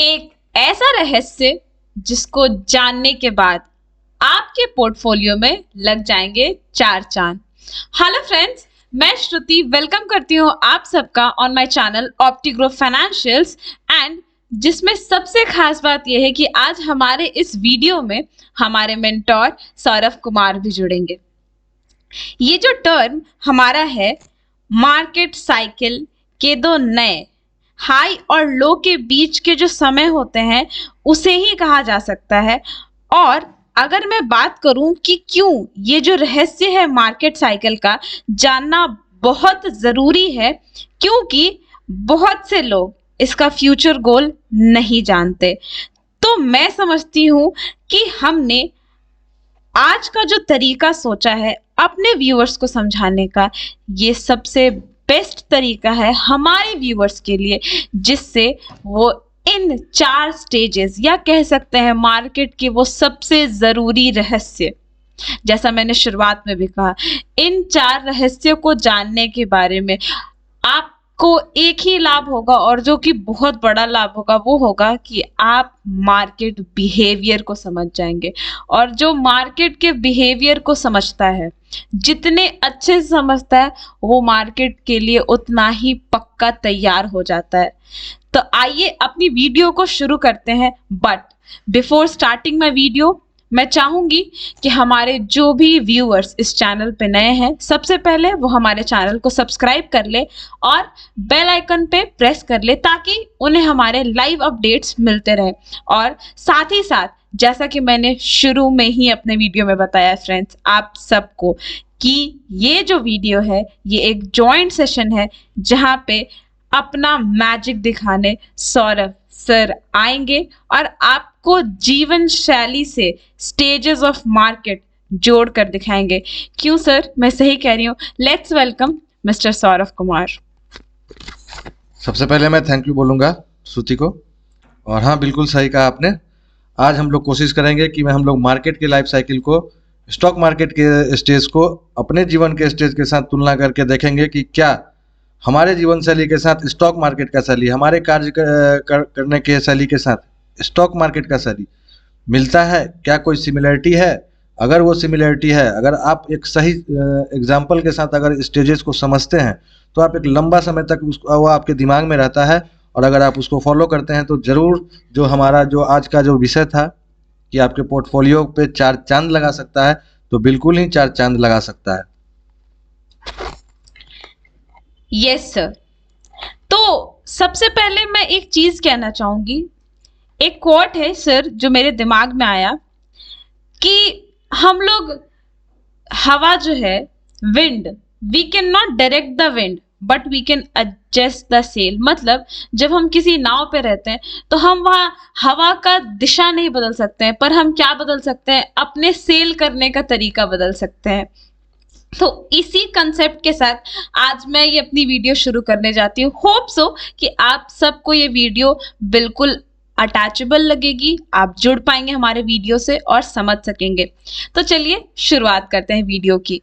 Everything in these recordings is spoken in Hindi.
एक ऐसा रहस्य जिसको जानने के बाद आपके पोर्टफोलियो में लग जाएंगे 4 चांद। हेलो फ्रेंड्स, मैं श्रुति वेलकम करती हूँ आप सबका on my channel Optigrow Financials. And जिसमें सबसे खास बात यह है कि आज हमारे इस वीडियो में हमारे मेंटोर सौरभ कुमार भी जुड़ेंगे। ये जो टर्म हमारा है, मार्केट साइकिल के दो नए हाई और लो के बीच के जो समय होते हैं उसे ही कहा जा सकता है। और अगर मैं बात करूं कि क्यों ये जो रहस्य है मार्केट साइकिल का जानना बहुत ज़रूरी है, क्योंकि बहुत से लोग इसका फ्यूचर गोल नहीं जानते। तो मैं समझती हूं कि हमने आज का जो तरीका सोचा है अपने व्यूअर्स को समझाने का, ये सबसे बेस्ट तरीका है हमारे व्यूअर्स के लिए, जिससे वो इन 4 स्टेजेस या कह सकते हैं मार्केट के वो सबसे ज़रूरी रहस्य, जैसा मैंने शुरुआत में भी कहा, इन 4 रहस्यों को जानने के बारे में आपको एक ही लाभ होगा, और जो कि बहुत बड़ा लाभ होगा वो होगा कि आप मार्केट बिहेवियर को समझ जाएंगे। और जो मार्केट के बिहेवियर को समझता है, जितने अच्छे से समझता है, वो मार्केट के लिए उतना ही पक्का तैयार हो जाता है। तो आइए अपनी वीडियो को शुरू करते हैं। But before starting my video, मैं चाहूंगी कि हमारे जो भी व्यूअर्स इस चैनल पे नए हैं, सबसे पहले वो हमारे चैनल को सब्सक्राइब कर ले और बेल आइकन पे प्रेस कर ले, ताकि उन्हें हमारे लाइव अपडेट्स मिलते रहें। और साथ ही साथ, जैसा कि मैंने शुरू में ही अपने वीडियो में बताया फ्रेंड्स आप सबको, कि ये जो वीडियो है ये एक जॉइंट सेशन है, जहाँ पे अपना मैजिक दिखाने सौरभ सर आएंगे और आपको जीवन शैली से स्टेजेस ऑफ मार्केट जोड़ कर दिखाएंगे। क्यों सर, मैं सही कह रही हूँ? Let's welcome mister Saurabh Kumar. सबसे पहले मैं थैंक यू बोलूँगा श्रुति को। और हाँ, बिल्कुल सही कहा आपने। आज हम लोग कोशिश करेंगे कि हम लोग मार्केट की लाइफ साइकिल को, स्टॉक मार्केट के स्टेज को अपने जीवन के स्टेज के साथ तुलना करके देखेंगे कि क्या हमारे जीवन शैली के साथ स्टॉक मार्केट का शैली, हमारे कार्य करने के शैली के साथ स्टॉक मार्केट का शैली मिलता है, क्या कोई सिमिलरिटी है। अगर वो सिमिलरिटी है, अगर आप एक सही एग्जाम्पल के साथ अगर स्टेजेस को समझते हैं, तो आप एक लंबा समय तक उसको, वो आपके दिमाग में रहता है। और अगर आप उसको फॉलो करते हैं तो ज़रूर जो हमारा जो आज का जो विषय था कि आपके पोर्टफोलियो पे 4 चांद लगा सकता है, तो बिल्कुल ही 4 चांद लगा सकता है। Yes sir. तो सबसे पहले मैं एक चीज कहना चाहूंगी। एक कोट है सर जो मेरे दिमाग में आया, कि हम लोग हवा जो है, wind, we can not direct the wind but we can adjust the sail. मतलब जब हम किसी नाव पे रहते हैं तो हम वहाँ हवा का दिशा नहीं बदल सकते हैं, पर हम क्या बदल सकते हैं? अपने सेल करने का तरीका बदल सकते हैं। तो इसी कंसेप्ट के साथ आज मैं ये अपनी वीडियो शुरू करने जाती हूँ। होप सो कि आप सबको ये वीडियो बिल्कुल अटैचेबल लगेगी, आप जुड़ पाएंगे हमारे वीडियो से और समझ सकेंगे। तो चलिए शुरुआत करते हैं वीडियो की।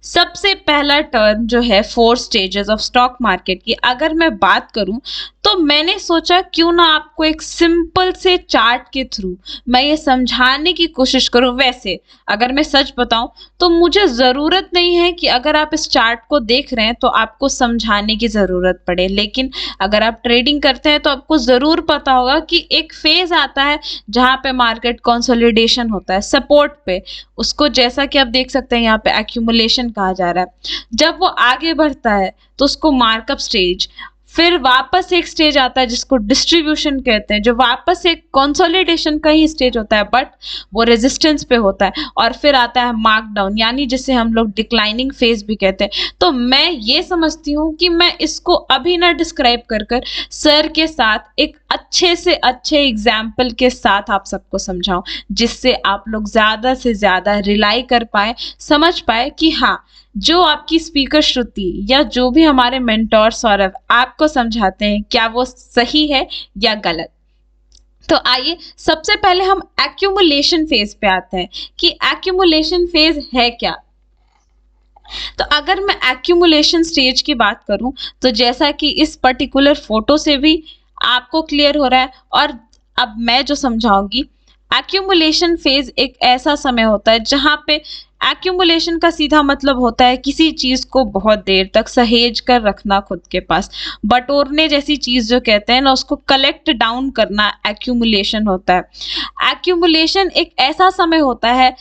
सबसे पहला टर्म जो है 4 स्टेजेस ऑफ स्टॉक मार्केट की, अगर मैं बात करूं तो मैंने सोचा क्यों ना आपको एक सिंपल से चार्ट के थ्रू मैं ये समझाने की कोशिश करूं। वैसे अगर मैं सच बताऊं तो मुझे ज़रूरत नहीं है कि अगर आप इस चार्ट को देख रहे हैं तो आपको समझाने की ज़रूरत पड़े, लेकिन अगर आप ट्रेडिंग करते हैं तो आपको ज़रूर पता होगा कि एक फेज आता है जहाँ पे मार्केट कंसोलिडेशन होता है सपोर्ट पे। उसको जैसा कि आप देख सकते हैं यहाँ पे एक्यूमुलेशन कहा जा रहा है। जब वो आगे बढ़ता है तो उसको मार्कअप स्टेज, फिर वापस एक स्टेज आता है जिसको डिस्ट्रीब्यूशन कहते हैं, जो वापस एक कंसोलिडेशन का ही स्टेज होता है, बट वो रेजिस्टेंस पे होता है। और फिर आता है मार्कडाउन, यानी जिसे हम लोग डिक्लाइनिंग फेज भी कहते हैं। तो मैं ये समझती हूँ कि मैं इसको अभी ना डिस्क्राइब कर कर सर के साथ एक अच्छे से अच्छे एग्जाम्पल के साथ आप सबको समझाऊं, जिससे आप लोग ज़्यादा से ज़्यादा रिलाई कर पाए, समझ पाए कि हाँ, जो आपकी स्पीकर श्रुति या जो भी हमारे मेंटोर सौरभ आपको समझाते हैं, क्या वो सही है या गलत। तो आइए सबसे पहले हम एक्यूमुलेशन फेज पे आते हैं कि एक्यूमुलेशन फेज है क्या। तो अगर मैं एक्यूमुलेशन स्टेज की बात करूं तो जैसा कि इस पर्टिकुलर फोटो से भी आपको क्लियर हो रहा है, और अब मैं जो समझाऊंगी, एक्यूमुलेशन फेज एक ऐसा समय होता है जहां पे एक्यूमुलेशन का सीधा मतलब होता है किसी चीज को बहुत देर तक सहेज कर रखना खुद के पास। बटोरने जैसी चीज जो कहते हैं ना, उसको कलेक्ट डाउन करना एक्यूमुलेशन होता है। एक्यूमुलेशन एक ऐसा समय होता है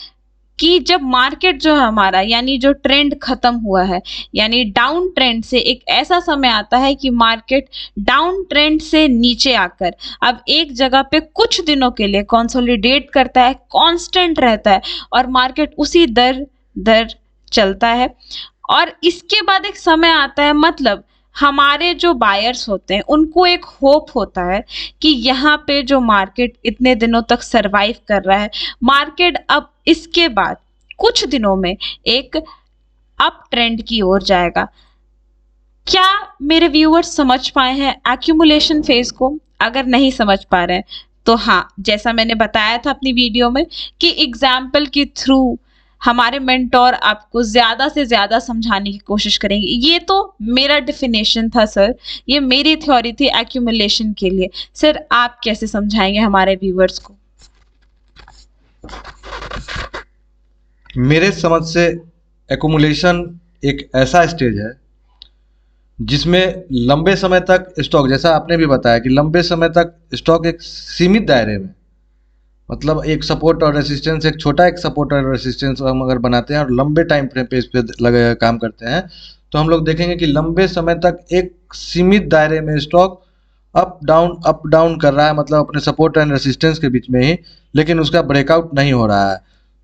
कि जब मार्केट जो है हमारा, यानी जो ट्रेंड खत्म हुआ है, यानी डाउन ट्रेंड से एक ऐसा समय आता है कि मार्केट डाउन ट्रेंड से नीचे आकर अब एक जगह पे कुछ दिनों के लिए कंसोलिडेट करता है, कांस्टेंट रहता है और मार्केट उसी दर दर चलता है। और इसके बाद एक समय आता है, मतलब हमारे जो बायर्स होते हैं उनको एक होप होता है कि यहाँ पे जो मार्केट इतने दिनों तक सरवाइव कर रहा है, मार्केट अब इसके बाद कुछ दिनों में एक अप ट्रेंड की ओर जाएगा। क्या मेरे व्यूअर्स समझ पाए हैं एक्यूमुलेशन फेज को? अगर नहीं समझ पा रहे हैं तो हाँ, जैसा मैंने बताया था अपनी वीडियो में कि एग्जाम्पल के थ्रू हमारे मेंटोर आपको ज्यादा से ज्यादा समझाने की कोशिश करेंगे। ये तो मेरा डेफिनेशन था सर, ये मेरी थ्योरी थी एक्यूमुलेशन के लिए। सर आप कैसे समझाएंगे हमारे व्यूअर्स को? मेरे समझ से एकुमुलेशन एक ऐसा स्टेज है जिसमें लंबे समय तक स्टॉक, जैसा आपने भी बताया कि लंबे समय तक स्टॉक एक सीमित दायरे में, मतलब एक सपोर्ट और रेसिस्टेंस, एक छोटा एक सपोर्ट और रेसिस्टेंस हम अगर बनाते हैं और लंबे टाइम फ्रेम पे इस पे लगे काम करते हैं, तो हम लोग देखेंगे कि लंबे समय तक एक सीमित दायरे में स्टॉक अप डाउन कर रहा है, मतलब अपने सपोर्ट एंड रेसिस्टेंस के बीच में ही, लेकिन उसका ब्रेकआउट नहीं हो रहा है।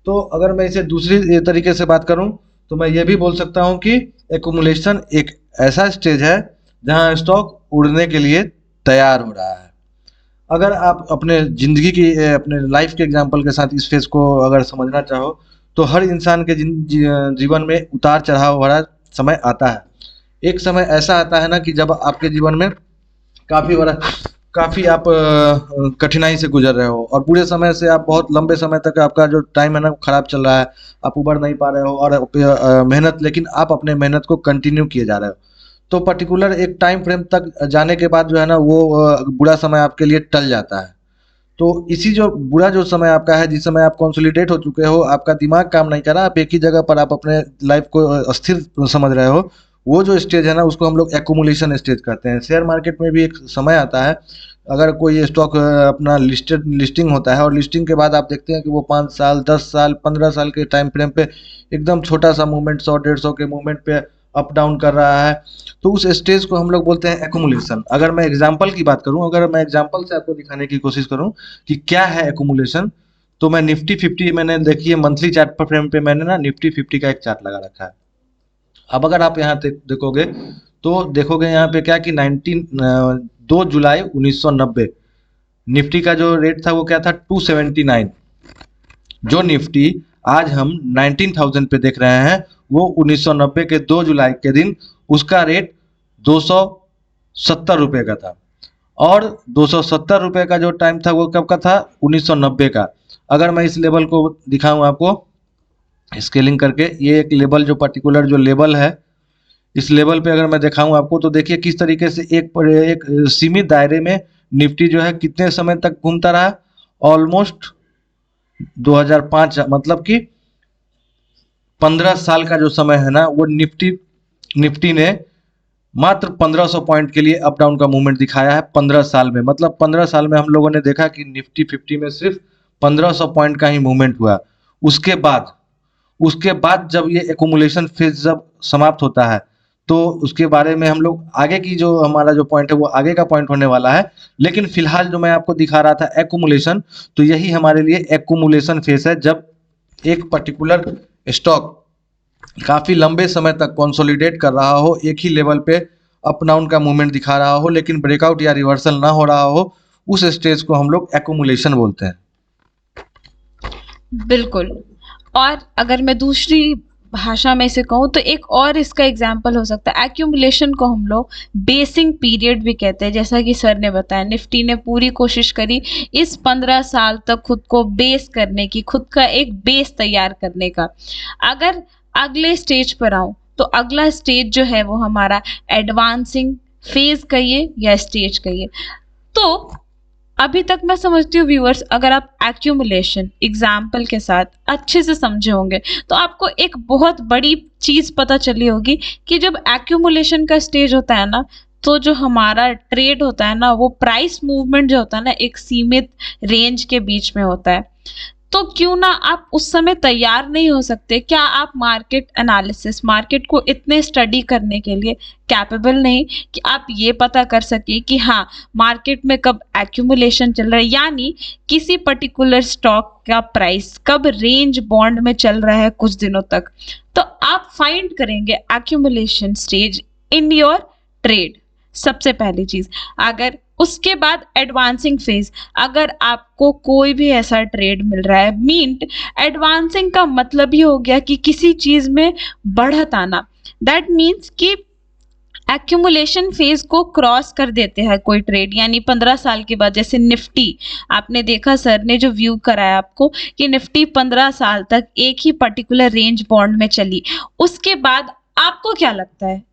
तो अगर मैं इसे दूसरी तरीके से बात करूं तो मैं ये भी बोल सकता हूं कि एकुमुलेशन एक ऐसा स्टेज है जहां स्टॉक उड़ने के लिए तैयार हो रहा है। अगर आप अपने ज़िंदगी की अपने लाइफ के एग्जांपल के साथ इस फेज को अगर समझना चाहो तो हर इंसान के जीवन में उतार चढ़ाव भरा समय आता है। एक समय ऐसा आता है ना कि जब आपके जीवन में काफ़ी आप कठिनाई से गुजर रहे हो और पूरे समय से आप बहुत लंबे समय तक आपका जो टाइम है ना खराब चल रहा है, आप उबर नहीं पा रहे हो और मेहनत, लेकिन आप अपने मेहनत को कंटिन्यू किए जा रहे हो। तो पर्टिकुलर एक टाइम फ्रेम तक जाने के बाद जो है ना वो बुरा समय आपके लिए टल जाता है। तो इसी जो बुरा जो समय आपका है, जिस समय आप कंसोलिडेट हो चुके हो, आपका दिमाग काम नहीं कर रहा, आप एक ही जगह पर आप अपने लाइफ को अस्थिर समझ रहे हो, वो जो स्टेज है ना उसको हम लोग एक्युमुलेशन स्टेज कहते हैं। शेयर मार्केट में भी एक समय आता है, अगर कोई स्टॉक अपना लिस्टिंग होता है और लिस्टिंग के बाद आप देखते हैं कि वो 5 साल 10 साल 15 साल के टाइम फ्रेम पे एकदम छोटा सा मूवमेंट 100-150 के मूवमेंट पे अप डाउन कर रहा है, तो उस स्टेज को हम लोग बोलते हैं एक्युमुलेशन। अगर मैं एग्जांपल की बात करूं, अगर मैं एग्जांपल से आपको दिखाने की कोशिश करूं कि क्या है एक्युमुलेशन, तो मैं निफ्टी 50, मैंने देखिए मंथली चार्ट पर फ्रेम पे मैंने ना निफ्टी 50 का एक चार्ट लगा रखा है। अब अगर आप यहाँ देखोगे तो देखोगे यहाँ पे क्या कि 2 जुलाई 1990 निफ्टी का जो रेट था वो क्या था 279। जो निफ्टी आज हम 19,000 पे देख रहे हैं वो 1990 के 2 जुलाई के दिन उसका रेट 270 रुपये का था। और 270 रुपये का जो टाइम था वो कब का था? 1990 का। अगर मैं इस लेवल को दिखाऊं आपको स्केलिंग करके, ये एक लेवल जो पर्टिकुलर जो लेवल है, इस लेवल पे अगर मैं दिखाऊं आपको तो देखिए किस तरीके से एक सीमित दायरे में निफ्टी जो है कितने समय तक घूमता रहा। ऑलमोस्ट 2005, मतलब कि 15 साल का जो समय है ना वो निफ्टी ने मात्र 1500 पॉइंट के लिए अप डाउन का मूवमेंट दिखाया है 15 साल में। मतलब 15 साल में हम लोगों ने देखा कि निफ्टी 50 में सिर्फ 1500 पॉइंट का ही मूवमेंट हुआ। उसके बाद जब ये एकुमुलेशन फेज जब समाप्त होता है तो उसके बारे में हम लोग आगे की जो हमारा जो पॉइंट है वो आगे का पॉइंट होने वाला है। लेकिन फिलहाल जो मैं आपको दिखा रहा था एकुमुलेशन, तो यही हमारे लिए एकुमुलेशन फेज है, जब एक पर्टिकुलर स्टॉक काफी लंबे समय तक कंसोलिडेट कर रहा हो, एक ही लेवल पे अप डाउन का मूवमेंट दिखा रहा हो, लेकिन ब्रेकआउट या रिवर्सल ना हो रहा हो, उस स्टेज को हम लोग एकुमुलेशन बोलते हैं। बिल्कुल। और अगर मैं दूसरी भाषा में इसे कहूँ तो एक और इसका एग्जाम्पल हो सकता है, एक्यूमुलेशन को हम लोग बेसिंग पीरियड भी कहते हैं। जैसा कि सर ने बताया, निफ्टी ने पूरी कोशिश करी इस 15 साल तक खुद को बेस करने की, खुद का एक बेस तैयार करने का। अगर अगले स्टेज पर आऊं तो अगला स्टेज जो है वो हमारा एडवांसिंग फेज कहिए या स्टेज कहिए। तो अभी तक मैं समझती हूँ व्यूअर्स, अगर आप एक्यूमुलेशन एग्जाम्पल के साथ अच्छे से समझे होंगे तो आपको एक बहुत बड़ी चीज पता चली होगी कि जब एक्यूमुलेशन का स्टेज होता है ना, तो जो हमारा ट्रेड होता है ना, वो प्राइस मूवमेंट जो होता है ना, एक सीमित रेंज के बीच में होता है। तो क्यों ना आप उस समय तैयार नहीं हो सकते? क्या आप मार्केट एनालिसिस, मार्केट को इतने स्टडी करने के लिए कैपेबल नहीं कि आप ये पता कर सके कि हाँ, मार्केट में कब एक्यूमुलेशन चल रहा है, यानी किसी पर्टिकुलर स्टॉक का प्राइस कब रेंज बॉन्ड में चल रहा है कुछ दिनों तक? तो आप फाइंड करेंगे accumulation stage in your trade, सबसे पहली चीज। अगर उसके बाद एडवांसिंग फेज, अगर आपको कोई भी ऐसा ट्रेड मिल रहा है, मीन एडवांसिंग का मतलब ही हो गया कि किसी चीज में बढ़त आना। दैट मीन्स कि एक्यूमुलेशन फेज को क्रॉस कर देते हैं कोई ट्रेड, यानी 15 साल के बाद, जैसे निफ्टी, आपने देखा सर ने जो व्यू कराया आपको कि निफ्टी 15 साल तक एक ही पर्टिकुलर रेंज बॉन्ड में चली, उसके बाद आपको क्या लगता है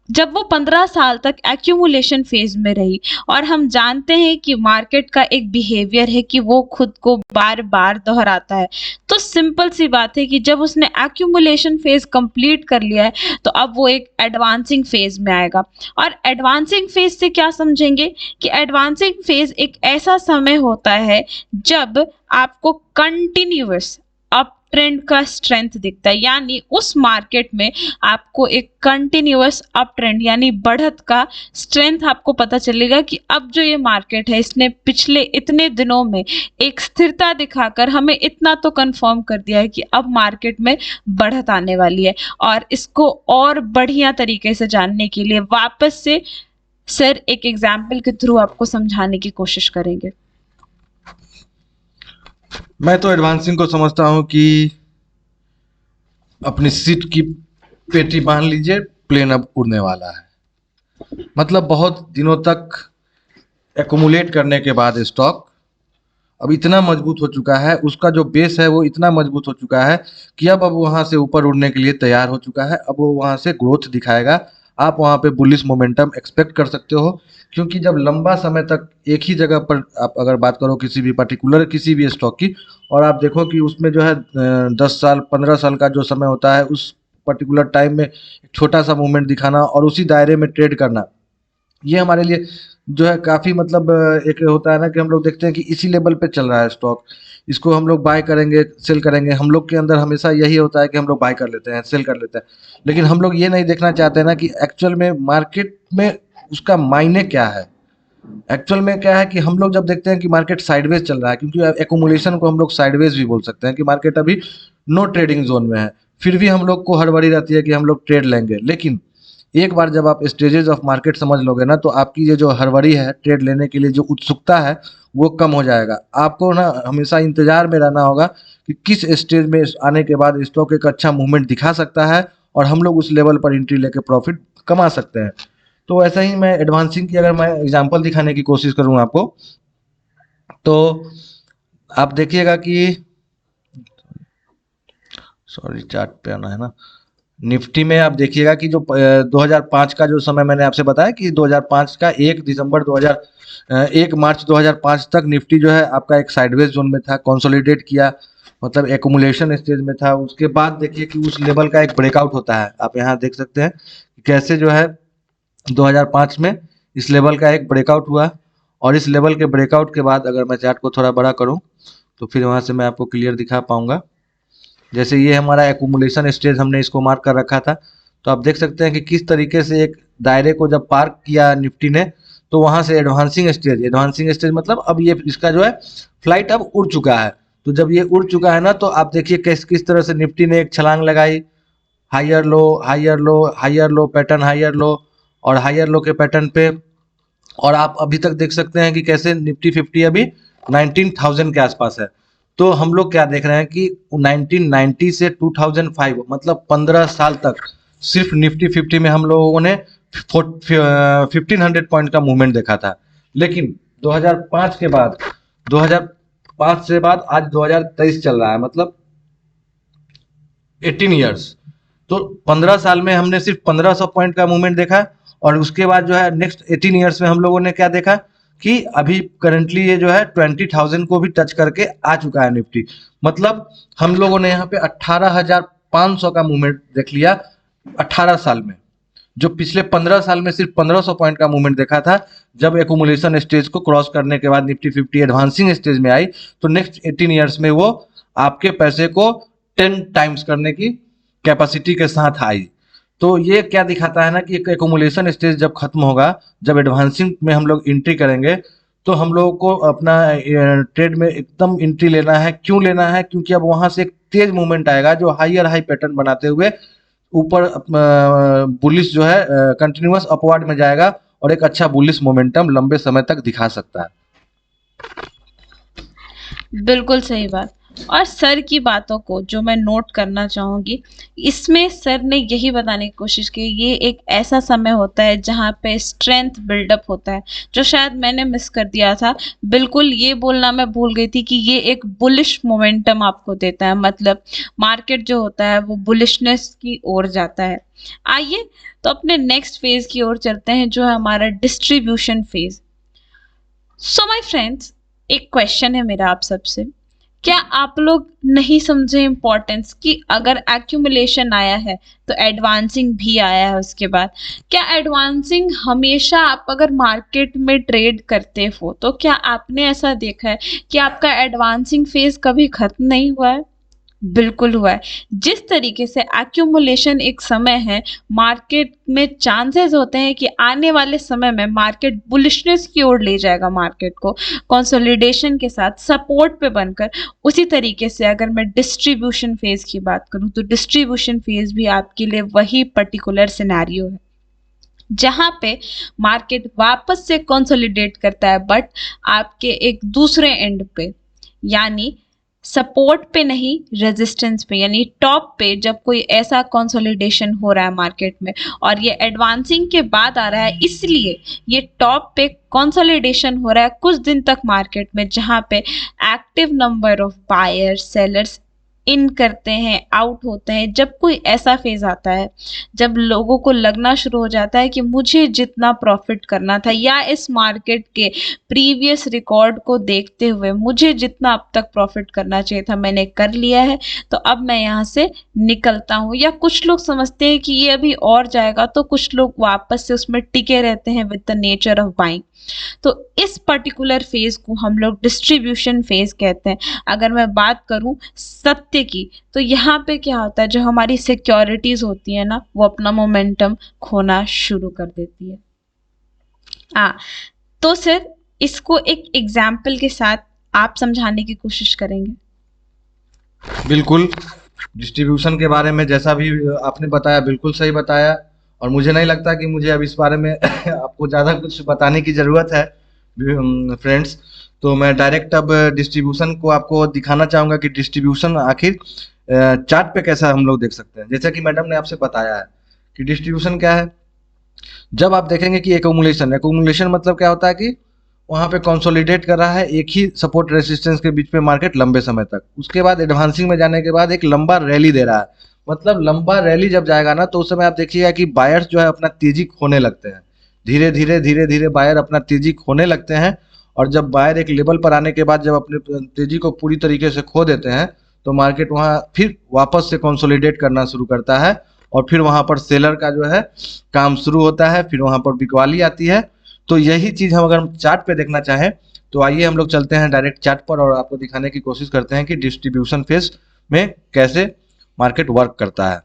जब वो 15 साल तक एक्यूमुलेशन फेज में रही? और हम जानते हैं कि मार्केट का एक बिहेवियर है कि वो खुद को बार बार दोहराता है। तो सिंपल सी बात है कि जब उसने एक्यूमुलेशन फेज कंप्लीट कर लिया है तो अब वो एक एडवांसिंग फेज में आएगा। और एडवांसिंग फेज से क्या समझेंगे कि एडवांसिंग फेज एक ऐसा समय होता है जब आपको कंटिन्यूअस अप ट्रेंड का स्ट्रेंथ दिखता है, यानी उस मार्केट में आपको एक कंटिन्यूअस अप ट्रेंड यानी बढ़त का स्ट्रेंथ आपको पता चलेगा कि अब जो ये मार्केट है, इसने पिछले इतने दिनों में एक स्थिरता दिखाकर हमें इतना तो कंफर्म कर दिया है कि अब मार्केट में बढ़त आने वाली है। और इसको और बढ़िया तरीके से जानने के लिए वापस से सर एक एग्जाम्पल के थ्रू आपको समझाने की कोशिश करेंगे। मैं तो एडवांसिंग को समझता हूँ कि अपनी सीट की पेटी बांध लीजिए, प्लेन अब उड़ने वाला है। मतलब बहुत दिनों तक एक्युमुलेट करने के बाद स्टॉक अब इतना मजबूत हो चुका है, उसका जो बेस है वो इतना मजबूत हो चुका है कि अब वहाँ से ऊपर उड़ने के लिए तैयार हो चुका है। अब वो वहाँ से ग्रोथ दिखाएगा। आप वहाँ पे बुलिश मोमेंटम एक्सपेक्ट कर सकते हो, क्योंकि जब लंबा समय तक एक ही जगह पर आप अगर बात करो किसी भी पर्टिकुलर किसी भी स्टॉक की, और आप देखो कि उसमें जो है 10 साल 15 साल का जो समय होता है, उस पर्टिकुलर टाइम में एक छोटा सा मूवमेंट दिखाना और उसी दायरे में ट्रेड करना, ये हमारे लिए जो है काफ़ी मतलब एक होता है ना कि हम लोग देखते हैं कि इसी लेवल पे चल रहा है स्टॉक, इसको हम लोग बाय करेंगे सेल करेंगे। हम लोग के अंदर हमेशा यही होता है कि हम लोग बाय कर लेते हैं, सेल कर लेते हैं, लेकिन हम लोग ये नहीं देखना चाहते हैं ना कि एक्चुअल में मार्केट में उसका मायने क्या है। एक्चुअल में क्या है कि हम लोग जब देखते हैं कि मार्केट साइडवेज चल रहा है, क्योंकि एक्युमुलेशन को हम लोग साइडवेज भी बोल सकते हैं कि मार्केट अभी नो ट्रेडिंग जोन में है, फिर भी हम लोग को हड़बड़ी रहती है कि हम लोग ट्रेड लेंगे। लेकिन एक बार जब आप स्टेजेस ऑफ मार्केट समझ लोगे ना, तो आपकी ये जो हड़बड़ी है ट्रेड लेने के लिए, जो उत्सुकता है, वो कम हो जाएगा। आपको ना हमेशा इंतजार में रहना होगा कि किस स्टेज में आने के बाद स्टॉक एक अच्छा मूवमेंट दिखा सकता है और हम लोग उस लेवल पर एंट्री लेके प्रॉफिट कमा सकते हैं। तो ऐसा ही मैं एडवांसिंग की अगर मैं एग्जांपल दिखाने की कोशिश करूँ आपको, तो आप देखिएगा कि सॉरी चार्ट पे आना है ना, निफ्टी में आप देखिएगा कि जो 2005 का जो समय मैंने आपसे बताया कि 2005 का 1 मार्च 2005 तक निफ्टी जो है आपका एक साइडवेज जोन में था, कंसोलिडेट किया, मतलब एक्युमुलेशन स्टेज में था। उसके बाद देखिए कि उस लेवल का एक ब्रेकआउट होता है। आप यहाँ देख सकते हैं कि कैसे जो है 2005 में इस लेवल का एक ब्रेकआउट हुआ, और इस लेवल के ब्रेकआउट के बाद अगर मैं चार्ट को थोड़ा बड़ा करूं तो फिर वहां से मैं आपको क्लियर दिखा पाऊंगा। जैसे ये हमारा एक्युमुलेशन स्टेज हमने इसको मार्क कर रखा था, तो आप देख सकते हैं कि किस तरीके से एक दायरे को जब पार किया निफ्टी ने, तो वहां से एडवांसिंग स्टेज मतलब अब ये इसका जो है फ्लाइट अब उड़ चुका है। तो जब ये उड़ चुका है ना, तो आप देखिए किस तरह से निफ्टी ने एक छलांग लगाई, higher low higher low higher low pattern, higher low और हायर लो के पैटर्न पे। और आप अभी तक देख सकते हैं कि कैसे निफ्टी 50 अभी 19,000 के आसपास है। तो हम लोग क्या देख रहे हैं कि 1990 से 2005 मतलब 15 साल तक सिर्फ निफ्टी 50 में हम लोगों ने 1500 पॉइंट का मूवमेंट देखा था। लेकिन 2005 के बाद 2005 से बाद आज 2023 चल रहा है, मतलब 18 ईयर्स। तो 15 साल में हमने सिर्फ 1500 पॉइंट का मूवमेंट देखा, और उसके बाद जो है नेक्स्ट 18 ईयर्स में हम लोगों ने क्या देखा कि अभी करंटली ये जो है 20,000 को भी टच करके आ चुका है निफ्टी। मतलब हम लोगों ने यहाँ पे 18,500 का मूवमेंट देख लिया 18 साल में, जो पिछले 15 साल में सिर्फ 1500 पॉइंट का मूवमेंट देखा था। जब एकुमुलेशन स्टेज को क्रॉस करने के बाद निफ्टी 50 एडवांसिंग स्टेज में आई तो नेक्स्ट 18 ईयर्स में वो आपके पैसे को 10 टाइम्स करने की कैपेसिटी के साथ आई। तो ये क्या दिखाता है ना कि एकुमुलेशन स्टेज जब खत्म होगा, जब एडवांसिंग में हम लोग एंट्री करेंगे, तो हम लोगों को अपना ट्रेड में एकदम एंट्री लेना है। क्यों लेना है? क्योंकि अब वहां से एक तेज मूवमेंट आएगा जो हाई पैटर्न बनाते हुए ऊपर बुलिश जो है कंटिन्यूअस अपवर्ड में जाएगा और एक अच्छा बुलिश मोमेंटम लंबे समय तक दिखा सकता है। बिल्कुल सही बात। और सर की बातों को जो मैं नोट करना चाहूंगी, इसमें सर ने यही बताने की कोशिश की ये एक ऐसा समय होता है जहाँ पे स्ट्रेंथ बिल्डअप होता है, जो शायद मैंने मिस कर दिया था। बिल्कुल ये बोलना मैं भूल गई थी कि ये एक बुलिश मोमेंटम आपको देता है, मतलब मार्केट जो होता है वो बुलिशनेस की ओर जाता है। आइए तो अपने नेक्स्ट फेज की ओर चलते हैं, जो है हमारा distribution phase. So my friends, एक क्वेश्चन है मेरा आप सबसे, क्या आप लोग नहीं समझे इम्पोर्टेंस कि अगर एक्यूमुलेशन आया है तो एडवांसिंग भी आया है उसके बाद? क्या एडवांसिंग हमेशा, आप अगर मार्केट में ट्रेड करते हो तो क्या आपने ऐसा देखा है कि आपका एडवांसिंग फेज कभी खत्म नहीं हुआ है? बिल्कुल हुआ है। जिस तरीके से एक्यूमुलेशन एक समय है, मार्केट में चांसेस होते हैं कि आने वाले समय में मार्केट बुलिशनेस की ओर ले जाएगा मार्केट को कंसोलिडेशन के साथ सपोर्ट पे बनकर। उसी तरीके से अगर मैं डिस्ट्रीब्यूशन फेज की बात करूं तो डिस्ट्रीब्यूशन फेज भी आपके लिए वही पर्टिकुलर सिनेरियो है जहां पे मार्केट वापस से कंसोलिडेट करता है, बट आपके एक दूसरे एंड पे, यानी सपोर्ट पे नहीं, रेजिस्टेंस पे, यानी टॉप पे जब कोई ऐसा कंसोलिडेशन हो रहा है मार्केट में और ये एडवांसिंग के बाद आ रहा है, इसलिए ये टॉप पे कंसोलिडेशन हो रहा है कुछ दिन तक मार्केट में, जहां पे active number of buyers sellers इन करते हैं, आउट होते हैं। जब कोई ऐसा फेज आता है जब लोगों को लगना शुरू हो जाता है कि मुझे जितना प्रॉफिट करना था, या इस मार्केट के प्रीवियस रिकॉर्ड को देखते हुए मुझे जितना अब तक प्रॉफिट करना चाहिए था मैंने कर लिया है, तो अब मैं यहाँ से निकलता हूँ। या कुछ लोग समझते हैं कि ये अभी और जाएगा, तो कुछ लोग वापस से उसमें टिके रहते हैं with the nature of buying. तो इस पर्टिकुलर फेज को हम लोग डिस्ट्रीब्यूशन फेज कहते हैं। अगर मैं बात करूं सत्य की, तो यहाँ पे क्या होता है, जो हमारी सिक्योरिटीज होती है ना, वो अपना मोमेंटम खोना शुरू कर देती है। तो सर इसको एक एग्जाम्पल के साथ आप समझाने की कोशिश करेंगे? बिल्कुल। डिस्ट्रीब्यूशन के बारे में जैसा भी आपने बताया बिल्कुल सही बताया, और मुझे नहीं लगता कि मुझे अब इस बारे में आपको ज़्यादा कुछ बताने की ज़रूरत है फ्रेंड्स। तो मैं डायरेक्ट अब डिस्ट्रीब्यूशन को आपको दिखाना चाहूँगा कि डिस्ट्रीब्यूशन आखिर चार्ट पे कैसा हम लोग देख सकते हैं। जैसा कि मैडम ने आपसे बताया है कि डिस्ट्रीब्यूशन क्या है। जब आप देखेंगे कि एकुमुलेशन मतलब क्या होता है कि वहाँ पे कंसोलिडेट कर रहा है एक ही सपोर्ट रेसिस्टेंस के बीच में मार्केट लंबे समय तक, उसके बाद एडवांसिंग में जाने के बाद एक लंबा रैली दे रहा है। मतलब लंबा रैली जब जाएगा ना, तो उस समय आप देखिएगा कि बायर्स जो है अपना तेजी खोने लगते हैं। धीरे धीरे बायर अपना तेजी खोने लगते हैं, और जब बायर एक लेवल पर आने के बाद जब अपने तेजी को पूरी तरीके से खो देते हैं, तो मार्केट वहाँ फिर वापस से कंसोलिडेट करना शुरू करता है, और फिर वहाँ पर सेलर का जो है काम शुरू होता है, फिर वहाँ पर बिकवाली आती है। तो यही चीज़ हम अगर चार्ट पे देखना चाहें तो आइए हम लोग चलते हैं डायरेक्ट चार्ट पर, और आपको दिखाने की कोशिश करते हैं कि डिस्ट्रीब्यूशन फेज में कैसे मार्केट वर्क करता है।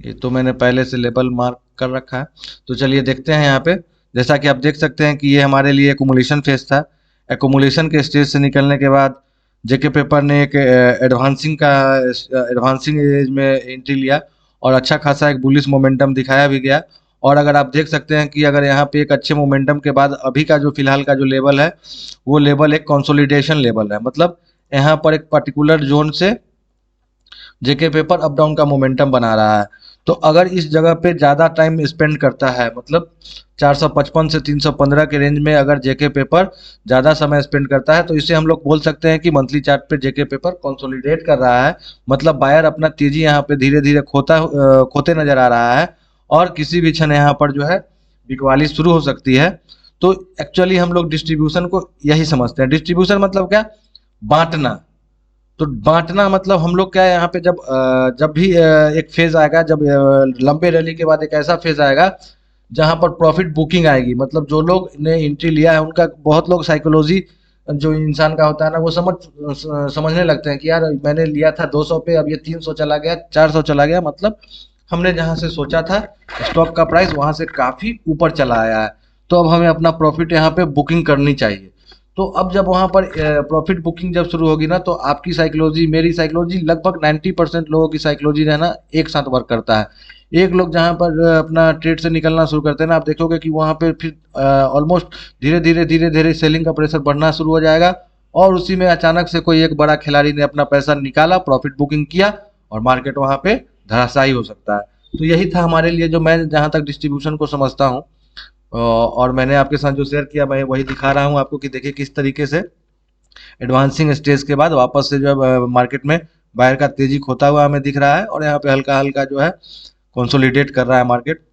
ये तो मैंने पहले से लेबल मार्क कर रखा है, तो चलिए देखते हैं यहाँ पे। जैसा कि आप देख सकते हैं कि ये हमारे लिए एकुमुलेशन फेज था। एकुमुलेशन के स्टेज से निकलने के बाद जेके पेपर ने एक एडवांसिंग एज में एंट्री लिया, और अच्छा खासा एक बुलिश मोमेंटम दिखाया भी गया। और अगर आप देख सकते हैं कि अगर यहाँ पे एक अच्छे मोमेंटम के बाद अभी का जो फिलहाल का जो लेवल है, वो लेवल एक कंसोलिडेशन लेवल है। मतलब यहाँ पर एक पर्टिकुलर जोन से जेके पेपर अप डाउन का मोमेंटम बना रहा है। तो अगर इस जगह पे ज़्यादा टाइम स्पेंड करता है, मतलब 455 से 315 के रेंज में अगर जेके पेपर ज़्यादा समय स्पेंड करता है, तो इसे हम लोग बोल सकते हैं कि मंथली चार्ट पे जेके पेपर कंसोलिडेट कर रहा है। मतलब बायर अपना तेजी यहाँ पे धीरे धीरे खोते नजर आ रहा है, और किसी भी क्षण यहाँ पर जो है बिकवाली शुरू हो सकती है। तो एक्चुअली हम लोग डिस्ट्रीब्यूशन को यही समझते हैं। डिस्ट्रीब्यूशन मतलब क्या? बांटना। तो बांटना मतलब हम लोग क्या है, यहाँ पे जब भी एक फेज आएगा, जब लंबे रैली के बाद एक ऐसा फेज आएगा जहां पर प्रॉफिट बुकिंग आएगी, मतलब जो लोग ने एंट्री लिया है उनका, बहुत लोग साइकोलॉजी जो इंसान का होता है ना, वो समझने लगते हैं कि यार मैंने लिया था 200 पे, अब ये 300 चला गया, 400 चला गया, मतलब हमने जहां से सोचा था स्टॉक का प्राइस वहां से काफी ऊपर चला आया है, तो अब हमें अपना प्रॉफिट यहाँ पे बुकिंग करनी चाहिए। तो अब जब वहां पर प्रॉफिट बुकिंग जब शुरू होगी ना, तो आपकी साइकोलॉजी, मेरी साइकोलॉजी, लगभग 90% लोगों की साइकोलॉजी है ना एक साथ वर्क करता है। एक लोग जहां पर अपना ट्रेड से निकलना शुरू करते हैं ना, आप देखोगे कि वहां पे फिर ऑलमोस्ट धीरे धीरे सेलिंग का प्रेशर बढ़ना शुरू हो जाएगा, और उसी में अचानक से कोई एक बड़ा खिलाड़ी ने अपना पैसा निकाला, प्रॉफिट बुकिंग किया, और मार्केट वहां पे धराशायी हो सकता है। तो यही था हमारे लिए, जो मैं जहां तक डिस्ट्रीब्यूशन को समझता हूँ, और मैंने आपके साथ जो शेयर किया मैं वही दिखा रहा हूँ आपको कि देखिए किस तरीके से एडवांसिंग स्टेज के बाद वापस से जो मार्केट में बाहर का तेजी खोता हुआ हमें दिख रहा है, और यहाँ पे हल्का हल्का जो है कंसोलिडेट कर रहा है मार्केट।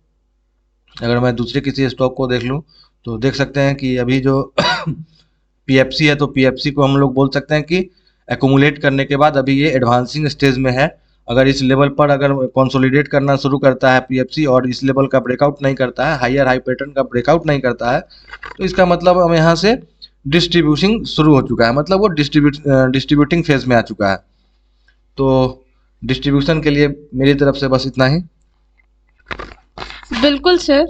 अगर मैं दूसरे किसी स्टॉक को देख लूँ तो देख सकते हैं कि अभी जो पीएफसी है, तो पीएफसी को हम लोग बोल सकते हैं कि एकुमुलेट करने के बाद अभी ये एडवांसिंग स्टेज में है। अगर इस लेवल पर अगर कंसोलिडेट करना शुरू करता है पीएफसी और इस लेवल का ब्रेकआउट नहीं करता है, हायर हाई पैटर्न का ब्रेकआउट नहीं करता है, तो इसका मतलब हम यहाँ से डिस्ट्रीब्यूशन शुरू हो चुका है, मतलब वो डिस्ट्रीब्यूटिंग फेज में आ चुका है। तो डिस्ट्रीब्यूशन के लिए मेरी तरफ से बस इतना ही। बिल्कुल सर।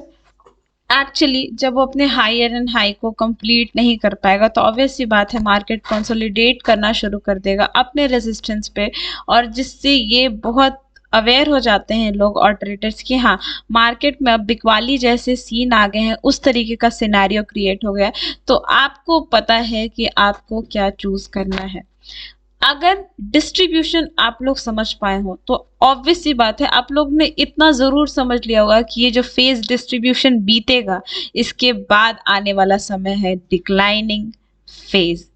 एक्चुअली जब वो अपने हायर एंड हाई को कंप्लीट नहीं कर पाएगा तो ऑब्वियस सी बात है मार्केट कंसोलिडेट करना शुरू कर देगा अपने रेजिस्टेंस पे, और जिससे ये बहुत अवेयर हो जाते हैं लोग और ट्रेडर्स कि हाँ मार्केट में अब बिकवाली जैसे सीन आ गए हैं, उस तरीके का सिनेरियो क्रिएट हो गया है। तो आपको पता है कि आपको क्या चूज करना है। अगर डिस्ट्रीब्यूशन आप लोग समझ पाए हो तो ऑब्वियस सी बात है आप लोग ने इतना जरूर समझ लिया होगा कि ये जो फेज डिस्ट्रीब्यूशन बीतेगा इसके बाद आने वाला समय है डिक्लाइनिंग फेज।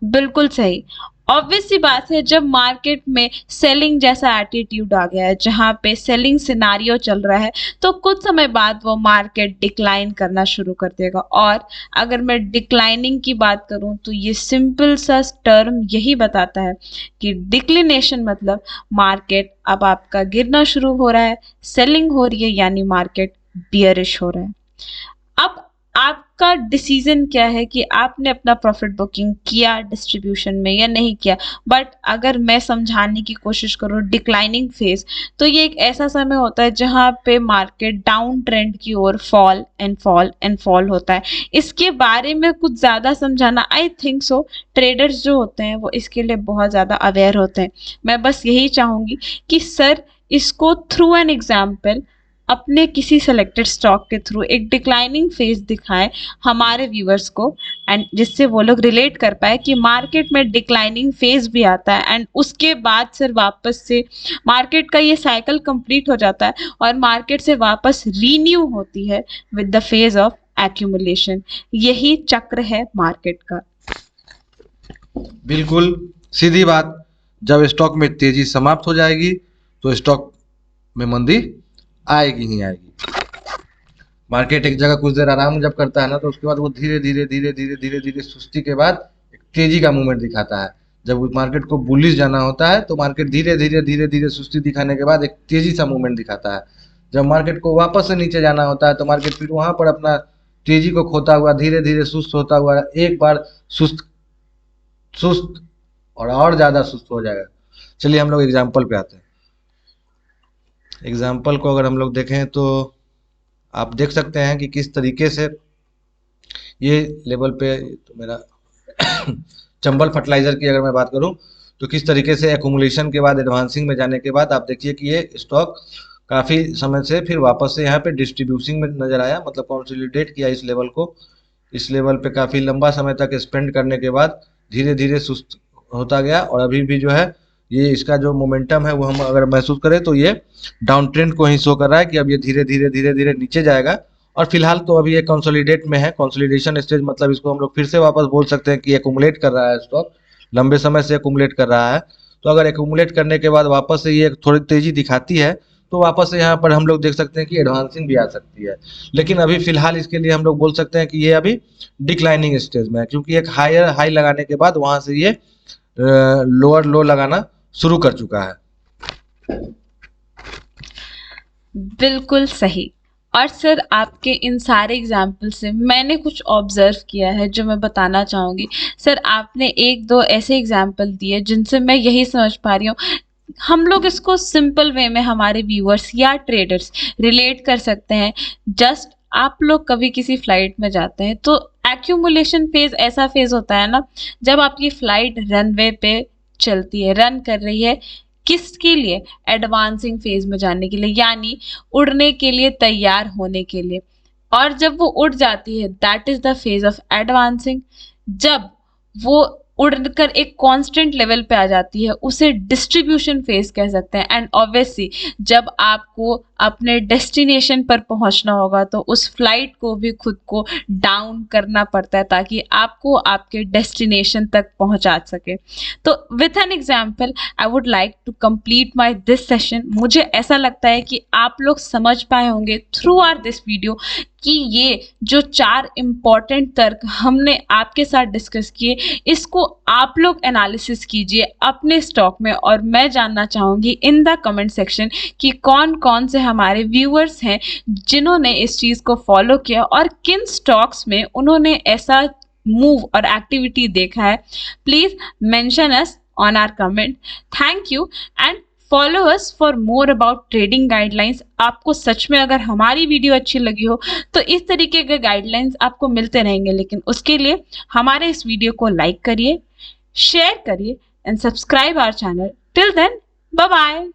बिल्कुल सही। ऑब्वियस सी बात है जब मार्केट में सेलिंग जैसा एटीट्यूड आ गया है, जहां पे सेलिंग सिनारियो चल रहा है, तो कुछ समय बाद वो मार्केट डिक्लाइन करना शुरू कर देगा। और अगर मैं डिक्लाइनिंग की बात करूं तो ये सिंपल सा टर्म यही बताता है कि डिक्लिनेशन मतलब मार्केट अब आपका गिरना शुरू हो रहा है, सेलिंग हो रही है, यानी मार्केट बियरिश हो रहा है। अब आपका डिसीजन क्या है कि आपने अपना प्रॉफिट बुकिंग किया डिस्ट्रीब्यूशन में या नहीं किया। बट अगर मैं समझाने की कोशिश करूँ डिक्लाइनिंग फेज, तो ये एक ऐसा समय होता है जहां पे मार्केट डाउन ट्रेंड की ओर fall and fall and fall होता है। इसके बारे में कुछ ज्यादा समझाना, आई थिंक सो ट्रेडर्स जो होते हैं वो इसके लिए बहुत ज्यादा अवेयर होते हैं। मैं बस यही चाहूंगी कि सर इसको थ्रू एन एग्जाम्पल अपने किसी सेलेक्टेड स्टॉक के थ्रू एक डिक्लाइनिंग फेज दिखाएं हमारे व्यूअर्स को, एंड जिससे वो लोग रिलेट कर पाए कि मार्केट में डिक्लाइनिंग फेज भी आता है एंड उसके बाद फिर वापस से मार्केट का ये साइकिल कंप्लीट हो जाता है और मार्केट से वापस रीन्यू होती है with the phase of accumulation. यही चक्र है मार्केट का। बिल्कुल सीधी बात, जब स्टॉक में तेजी समाप्त हो जाएगी तो स्टॉक में मंदी आएगी ही आएगी। मार्केट एक जगह कुछ देर आराम जब करता है ना, तो उसके बाद वो धीरे धीरे सुस्ती के बाद एक तेजी का मूवमेंट दिखाता है। जब मार्केट को बुलिश जाना होता है तो मार्केट धीरे धीरे सुस्ती दिखाने के बाद एक तेजी सा मूवमेंट दिखाता है। जब मार्केट को वापस से नीचे जाना होता है तो मार्केट फिर वहां पर अपना तेजी को खोता हुआ धीरे धीरे सुस्त होता हुआ एक बार सुस्त सुस्त और ज्यादा सुस्त हो जाएगा। चलिए हम लोग एग्जाम्पल पे आते हैं। एग्जाम्पल को अगर हम लोग देखें तो आप देख सकते हैं कि किस तरीके से ये लेवल पे, तो मेरा चंबल फर्टिलाइजर की अगर मैं बात करूं तो किस तरीके से एक्यूमुलेशन के बाद एडवांसिंग में जाने के बाद आप देखिए कि ये स्टॉक काफी समय से फिर वापस से यहाँ पे डिस्ट्रीब्यूशन में नजर आया, मतलब कंसोलिडेट किया इस लेवल को। इस लेवल पे काफी लंबा समय तक स्पेंड करने के बाद धीरे धीरे सुस्त होता गया, और अभी भी जो है ये इसका जो मोमेंटम है वो हम अगर महसूस करें तो ये डाउन ट्रेंड को ही शो कर रहा है कि अब ये धीरे धीरे नीचे जाएगा। और फिलहाल तो अभी ये कंसोलिडेट में है, कंसोलिडेशन स्टेज, मतलब इसको हम लोग फिर से वापस बोल सकते हैं कि एक्यूमुलेट कर रहा है स्टॉक, लंबे समय से एक्यूमुलेट कर रहा है। तो अगर एक्यूमुलेट करने के बाद वापस से ये थोड़ी तेजी दिखाती है तो वापस से यहाँ पर हम लोग देख सकते हैं कि एडवांसिंग भी आ सकती है। लेकिन अभी फिलहाल इसके लिए हम लोग बोल सकते हैं कि ये अभी डिक्लाइनिंग स्टेज में है, क्योंकि एक हायर हाई लगाने के बाद वहां से ये लोअर लो लगाना शुरू कर चुका है। बिल्कुल सही। और सर आपके इन सारे एग्जाम्पल से मैंने कुछ ऑब्जर्व किया है जो मैं बताना चाहूँगी। सर आपने एक दो ऐसे एग्जाम्पल दिए जिनसे मैं यही समझ पा रही हूँ, हम लोग इसको सिंपल वे में हमारे व्यूअर्स या ट्रेडर्स रिलेट कर सकते हैं। जस्ट आप लोग कभी किसी फ्लाइट में जाते हैं तो एक्यूमुलेशन फेज ऐसा फेज होता है ना, जब आपकी फ्लाइट रनवे पे चलती है, रन कर रही है, किसके लिए? एडवांसिंग फेज में जाने के लिए, यानी उड़ने के लिए तैयार होने के लिए। और जब वो उड़ जाती है, that is the phase of advancing. जब वो उड़कर एक कांस्टेंट लेवल पे आ जाती है, उसे डिस्ट्रीब्यूशन फेज कह सकते हैं। एंड ऑब्वियसली जब आपको अपने डेस्टिनेशन पर पहुंचना होगा तो उस फ्लाइट को भी खुद को डाउन करना पड़ता है ताकि आपको आपके डेस्टिनेशन तक पहुंचा सके। तो with an example I would like to complete my this session. मुझे ऐसा लगता है कि आप लोग समझ पाए होंगे थ्रू आर दिस वीडियो कि ये जो 4 इम्पॉर्टेंट तर्क हमने आपके साथ डिस्कस किए, इसको आप लोग एनालिसिस कीजिए अपने स्टॉक में। और मैं जानना चाहूँगी इन द कमेंट सेक्शन कि कौन कौन से हमारे व्यूअर्स हैं जिन्होंने इस चीज़ को फॉलो किया और किन स्टॉक्स में उन्होंने ऐसा मूव और एक्टिविटी देखा है। Please mention us on our comment. Thank you and follow us for more about trading guidelines. आपको सच में अगर हमारी वीडियो अच्छी लगी हो तो इस तरीके के गाइडलाइंस आपको मिलते रहेंगे, लेकिन उसके लिए हमारे इस वीडियो को लाइक करिए, शेयर करिए and subscribe our channel. Till then, bye bye.